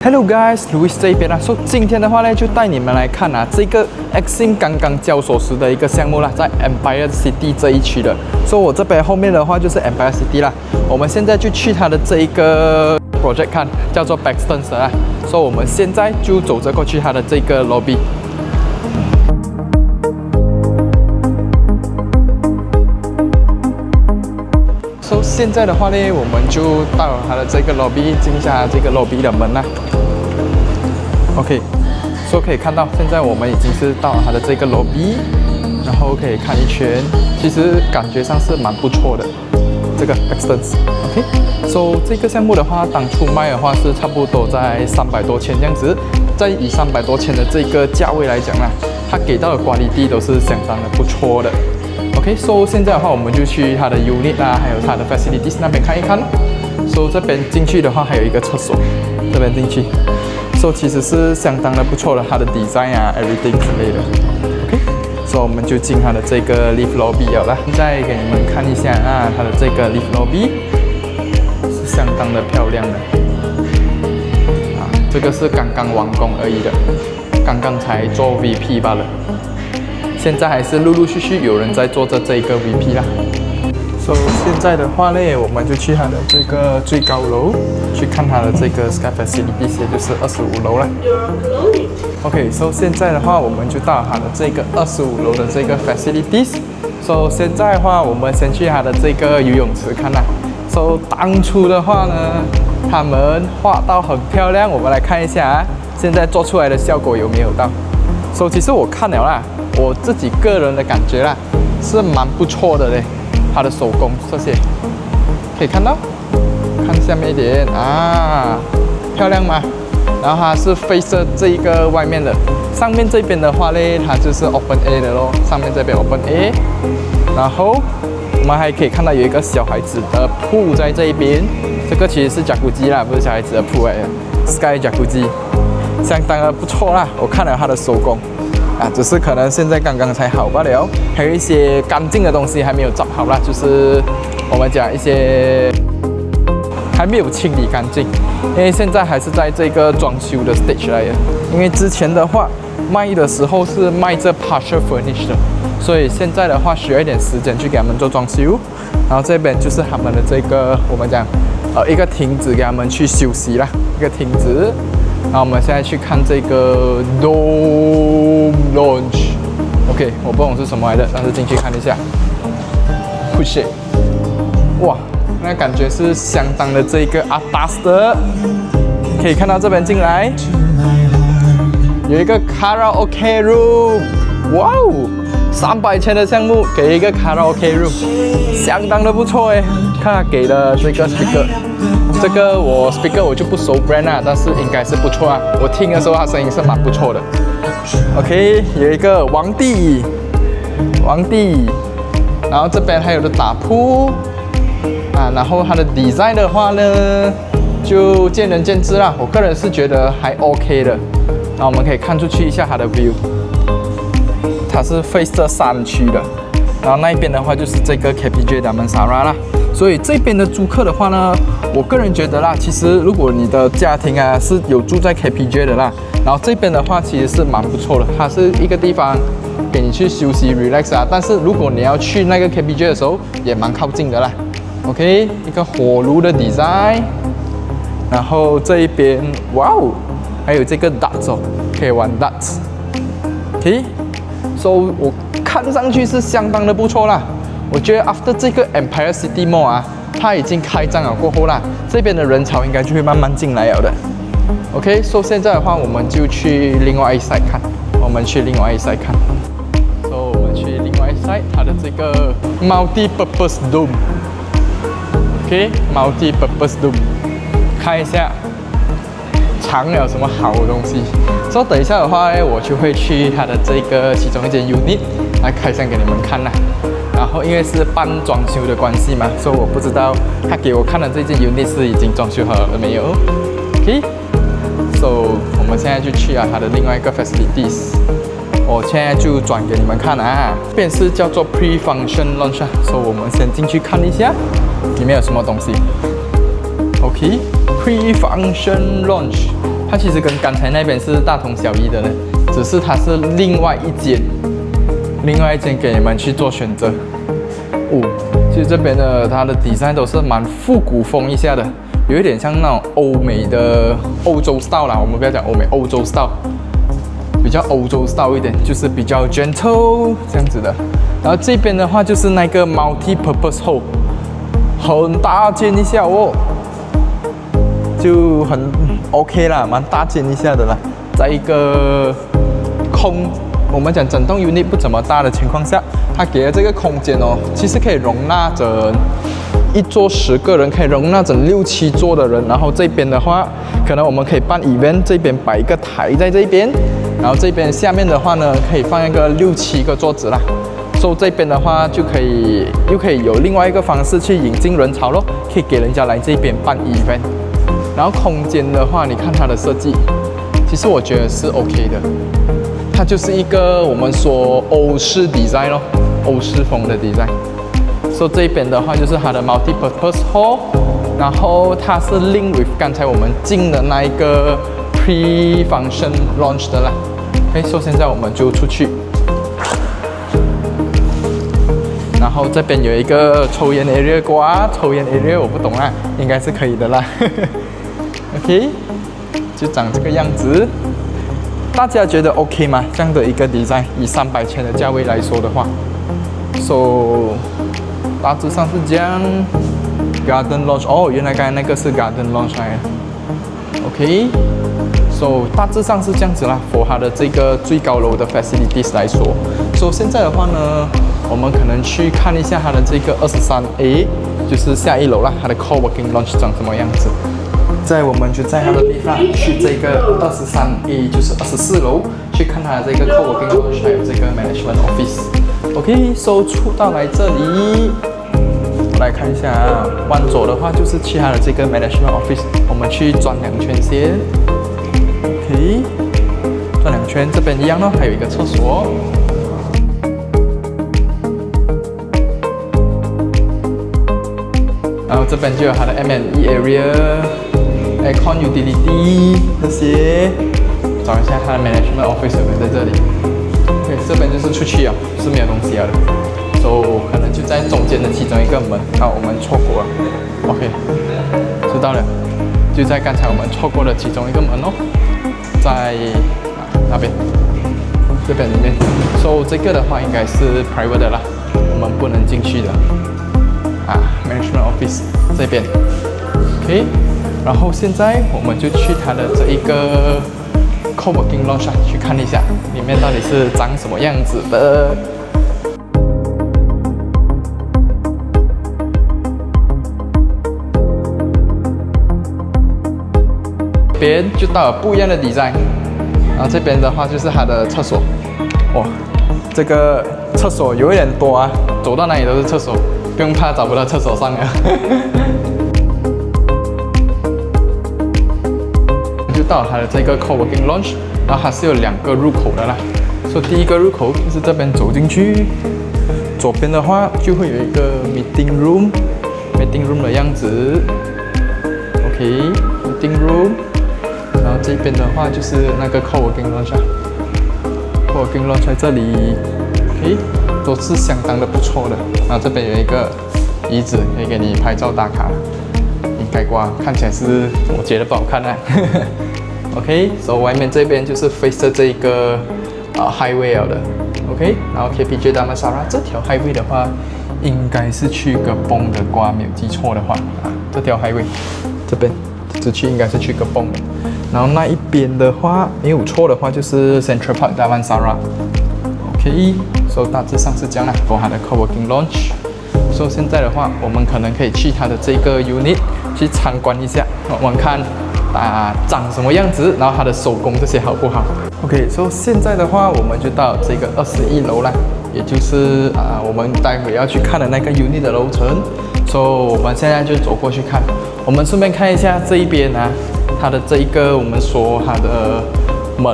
Hello guys，Louis 这一边啊，今天的话呢，就带你们来看啊，这个 Exim 刚刚交所时的一个项目啦，在 Empire City 这一区的。我这边后面的话就是 Empire City 啦。我们现在就去它的这一个 project 看，叫做 Baxtons 啦。我们现在就走着过去它的这个 lobby。现在的话呢，我们就到了它的这个 lobby， 进一下这个 lobby 的门啦。OK， 可以看到，现在我们已经是到了它的这个 lobby， 然后可以看一圈，其实感觉上是蛮不错的。这个 Baxtons，OK， 这个项目的话，当初卖的话是差不多在300多千这样子，在以300多千的这个价位来讲啦，它给到的quality都是相当的不错的。OK， 现在的话我们就去它的 unit 啦，还有它的 facilities 那边看一看。这边进去的话还有一个厕所，这边进去。其实是相当的不错的，它的 design 啊 ，everything 之类的。OK， 我们就进它的这个 lift lobby 了啦。现在给你们看一下啊，它的这个 lift lobby 是相当的漂亮的。这个是刚刚完工而已的，刚刚才做 VP 罢了。现在还是陆陆续续有人在做着这个 VP 啦。现在的话呢，我们就去它的这个最高楼，去看它的这个 Sky Facilities， 也就是25楼了。OK， 现在的话我们就到它的这个25楼的这个 Facilities。现在的话，我们先去它的这个游泳池看啦。当初的话呢，他们画到很漂亮，我们来看一下啊，现在做出来的效果有没有到？其实我看了啦。我自己个人的感觉啦，是蛮不错的嘞，它的手工这些，可以看到，看下面一点啊，漂亮吗？然后它是face这一个外面的，上面这边的话呢，它就是 open A 的咯，上面这边 open A， 然后我们还可以看到有一个小孩子的pool在这一边，这个其实是jacuzzi啦，不是小孩子的pool来的 ，Sky jacuzzi， 相当的不错啦，我看了它的手工。只是可能现在刚刚才好罢了，还有一些干净的东西还没有找好啦，就是我们讲一些还没有清理干净，因为现在还是在这个装修的 stage 来的。因为之前的话卖的时候是卖这 partial furnish 的，所以现在的话需要一点时间去给他们做装修。然后这边就是他们的这个我们讲一个亭子给他们去休息啦，一个亭子。然后我们现在去看这个 Dome Lounge，OK， 我不懂是什么来的，但是进去看一下。Push it， 哇，那感觉是相当的这个atas的，可以看到这边进来有一个卡拉 OK room， 哇哦，300千的项目给一个卡拉 OK room， 相当的不错哎，看他给的这个 speaker。这个speaker 我就不熟 brand 啦，但是应该是不错啊。我听的时候它声音是蛮不错的。OK， 有一个皇帝，然后这边还有的打铺啊，然后它的 design 的话呢，就见仁见智啦。我个人是觉得还 OK 的。然后我们可以看出去一下它的 view， 它是 face 着山区的。然后那一边的话就是这个 KPJ Damansara 啦。所以这边的租客的话呢，我个人觉得啦，其实如果你的家庭啊是有住在 KPJ 的啦，然后这边的话其实是蛮不错的，它是一个地方给你去休息 relax 啊。但是如果你要去那个 KPJ 的时候，也蛮靠近的啦。OK， 一个火炉的 design， 然后这一边，哇哦，还有这个 darts 哦，可以玩 darts。OK， 我看上去是相当的不错啦。我觉得 after 这个 Empire City Mall 啊，它已经开张了过后啦，这边的人潮应该就会慢慢进来了的。OK， 现在的话我们就去另外一 side 看，我们去另外一 side 看。我们去另外一 side， 它的这个 multi-purpose dome。OK，multi-purpose dome， 看一下藏了什么好的东西。等一下的话，我就会去它的这个其中一间 unit 来开箱给你们看啦。然后因为是半装修的关系嘛，所以我不知道他给我看的这间 unit 是已经装修好了没有。OK， 我们现在就去它的另外一个 facilities， 我现在就转给你们看啊，这边是叫做 pre-function lounge 啊，我们先进去看一下里面有什么东西。OK， Pre-function launch， 它其实跟刚才那边是大同小异的呢，只是它是另外一间给你们去做选择。其实这边的它的 design 都是蛮复古风一下的，有一点像那种欧美的欧洲 style 啦，我们不要讲欧美，欧洲 style， 比较欧洲 style 一点，就是比较 gentle 这样子的。然后这边的话就是那个 multi-purpose hole， 很大件一下哦，就很 OK 啦，蛮大件一下的啦。在一个我们讲整栋 unit 不怎么大的情况下，它给的这个空间哦，其实可以容纳着一桌10个人，可以容纳着6、7桌的人。然后这边的话，可能我们可以办 event， 这边摆一个台在这边，然后这边下面的话呢，可以放一个6、7个桌子啦。所以这边的话就可以又可以有另外一个方式去引进人潮咯，可以给人家来这边办 event。然后空间的话，你看它的设计，其实我觉得是 OK 的。它就是一个我们说欧式 design 咯，欧式风的 design。所以这边的话就是它的 multi-purpose hall， 然后它是 link with 刚才我们进的那一个 pre-function launch 的啦。OK， 所以现在我们就出去。然后这边有一个抽烟 area 抽烟 area 我不懂啦，应该是可以的啦。OK， 就长这个样子。大家觉得 OK 吗？这样的一个 design， 以300千的价位来说的话 ，so 大致上是这样。Garden launch， 哦，原来刚才那个是 Garden launch 来的。OK，so 大致上是这样子啦。for 它的这个最高楼的 facilities 来说，so 现在的话呢，我们可能去看一下它的这个23A， 就是下一楼啦，它的 coworking launch 长什么样子。我们就在它的地方去这个23A， 就是24楼，去看它的这个 coworking launch， 还有这个 management office。OK，so 出到来这里，来看一下往左的话就是去它的这个 management office， 我们去转2圈先。OK， 转2圈，这边一样咯，还有一个厕所。然后这边就有它的 M&E area。Aircon utility 这些，找一下它的 management office 有没有在这里。OK， 这边就是出去啊，是没有东西了的，所以可能就在中间的其中一个门，好，我们错过了。OK， 知道了，就在刚才我们错过的其中一个门哦，在那边，这边里面。所以这个的话应该是 private 的啦，我们不能进去的。management office 这边 ，OK。然后现在我们就去它的这一个 coworking launch 去看一下，里面到底是长什么样子的。这边就到了不一样的 design， 然后这边的话就是它的厕所，哇，这个厕所有一点多啊，走到哪里都是厕所，不用怕找不到厕所上了。就到了它的这个 coworking launch， 然后它是有2个入口的啦。所以第一个入口就是这边走进去，左边的话就会有一个 meeting room 的样子。OK，meeting room， 然后这边的话就是那个 coworking launch，coworking launch 在这里 ，OK， 都是相当的不错的。然后这边有一个椅子可以给你拍照打卡。开挂看起来是我觉得不好看啊。OK， 所以外面这边就是 face 这一个highway 了的。OK， 然后 KPJ Damansara 这条 highway 的话，应该是去个崩的瓜，没有记错的话这条 highway 这边直去应该是去个崩的。然后那一边的话，没有错的话就是 Central Park Damansara。OK， 所以大致上是这样啦 ，for 它的 coworking launch。所以现在的话，我们可能可以去它的这个 unit 去参观一下，我们看长什么样子，然后它的手工这些好不好 ？OK， 所以现在的话，我们就到这个21楼啦，也就是我们待会要去看的那个 unit 的楼层。所以我们现在就走过去看，我们顺便看一下这一边它的这一个我们说它的门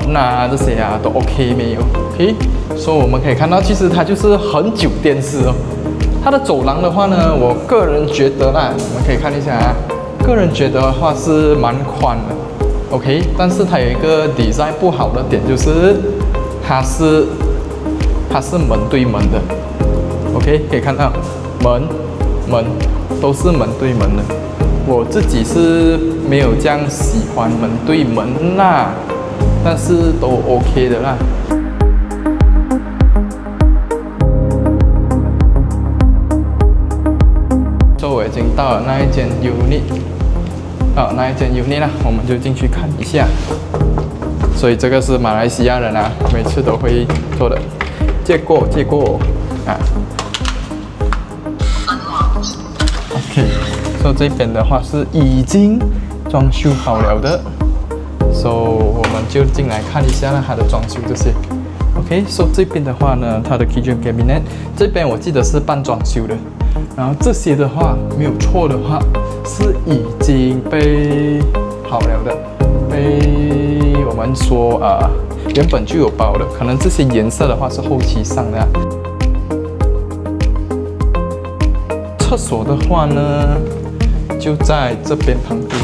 这些都 OK 没有 ？OK， 所以我们可以看到，其实它就是很酒店式哦。它的走廊的话呢，我个人觉得啦，我们可以看一下个人觉得的话是蛮宽的 ，OK， 但是它有一个 design 不好的点就是它是门对门的 ，OK， 可以看到门都是门对门的。我自己是没有这样喜欢门对门啦，但是都 OK 的啦。我已经到了那一间 unit， 那一间 unit 啦，我们就进去看一下。所以这个是马来西亚人啊，每次都会做的。借过啊。OK， 所以这边的话是已经装修好了的，所以我们就进来看一下啦，它的装修这些。OK， 所以这边的话呢，它的 kitchen cabinet 这边我记得是半装修的。然后这些的话，没有错的话，是已经被好了的，被我们说原本就有包的，可能这些颜色的话是后期上的。厕所的话呢，就在这边旁边，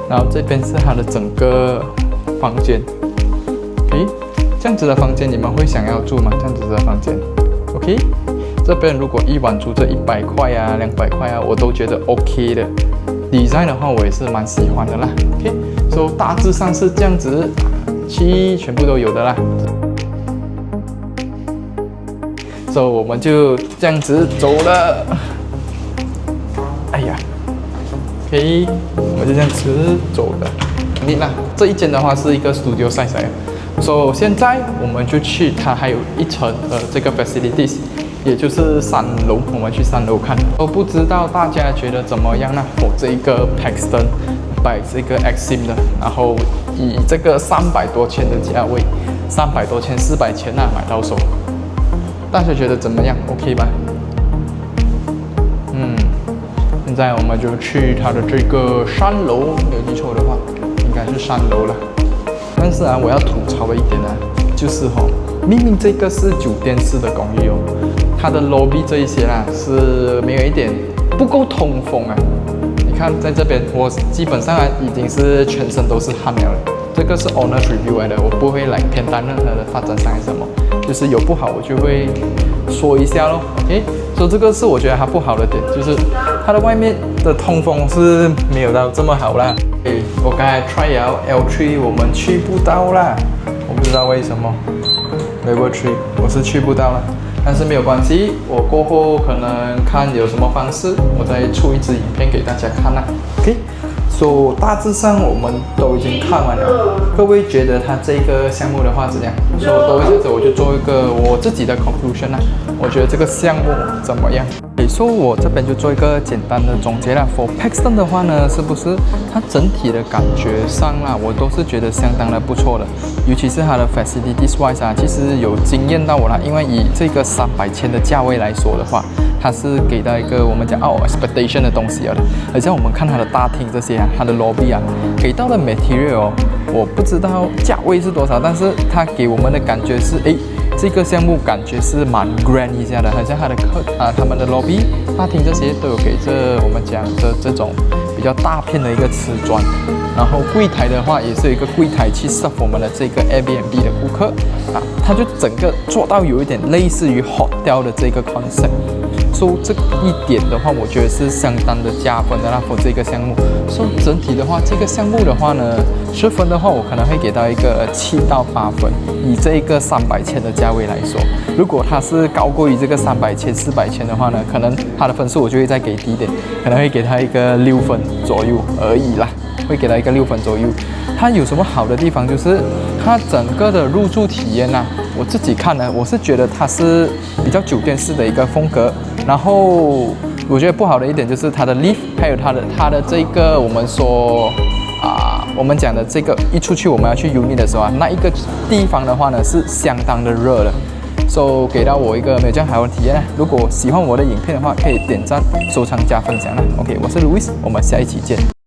然后这边是它的整个房间。诶，这样子的房间你们会想要住吗？这样子的房间 ，OK。这边如果一晚租这100块啊、200块啊，我都觉得 OK 的。design 的话，我也是蛮喜欢的啦。OK， 所以大致上是这样子，全部都有的啦。所以我们就这样子走了。哎呀 ，OK， 我们就这样子走了。你啦，这一间的话是一个 studio size 来的。所以现在我们就去，它还有一层这个 facilities。也就是3楼，我们去3楼看。我不知道大家觉得怎么样呢？我这一个 Paxton 买这个 Exim 的，然后以这个300多千的价位，300多千400千啊买到手，大家觉得怎么样 ？OK 吧？现在我们就去它的这个3楼，没有记错的话，应该是3楼了。但是啊，我要吐槽的一点啊，就是明明这个是酒店式的公寓哦。它的 lobby 这一些啦是没有一点不够通风啊！你看在这边，我基本上已经是全身都是汗了。这个是 owner's review 来的，我不会来偏袒任何的发展商还是什么，就是有不好我就会说一下咯。OK， 所以这个是我觉得它不好的点，就是它的外面的通风是没有到这么好啦。我刚才 try 了 L3， 我们去不到啦，我不知道为什么 Level 3我是去不到了。但是没有关系，我过后可能看有什么方式，我再出一支影片给大家看啦。OK， 所以大致上我们都已经看完了。各位觉得它这个项目的话怎样？所以多一下子我就做一个我自己的 conclusion 啦。我觉得这个项目怎么样？所以我这边就做一个简单的总结啦。For Paxton 的话呢，是不是它整体的感觉上啦，我都是觉得相当的不错的。尤其是它的 facilities wise 啊，其实有惊艳到我啦。因为以这个300千的价位来说的话，它是给到一个我们讲expectation 的东西了的。而像我们看它的大厅这些啊，它的 lobby 啊，给到的 material 我不知道价位是多少，但是它给我们的感觉是这个项目感觉是蛮 grand 一下的，好像它的他们的 lobby 大厅这些都有给这我们讲的这种比较大片的一个瓷砖，然后柜台的话也是有一个柜台去 serve 我们的这个 Airbnb 的顾客啊，它就整个做到有一点类似于 hotel 的这个 concept。所以这一点的话，我觉得是相当的加分的啦。for 这个项目，所以整体的话，这个项目的话呢，10分的话，我可能会给到一个7到8分。以这一个300千的价位来说，如果它是高过于这个300千、400千的话呢，可能它的分数我就会再给低一点，可能会给它一个6分左右而已啦，会给它一个6分左右。它有什么好的地方？就是它整个的入住体验啊，我自己看呢，我是觉得它是比较酒店式的一个风格。然后我觉得不好的一点就是它的 lift， 还有它的这个我们说我们讲的这个一出去我们要去 unit 的时候啊，那一个地方的话呢是相当的热的，所以给到我一个没有这样好的体验。如果喜欢我的影片的话，可以点赞、收藏、加分享啦。OK， 我是 Louis， 我们下一期见。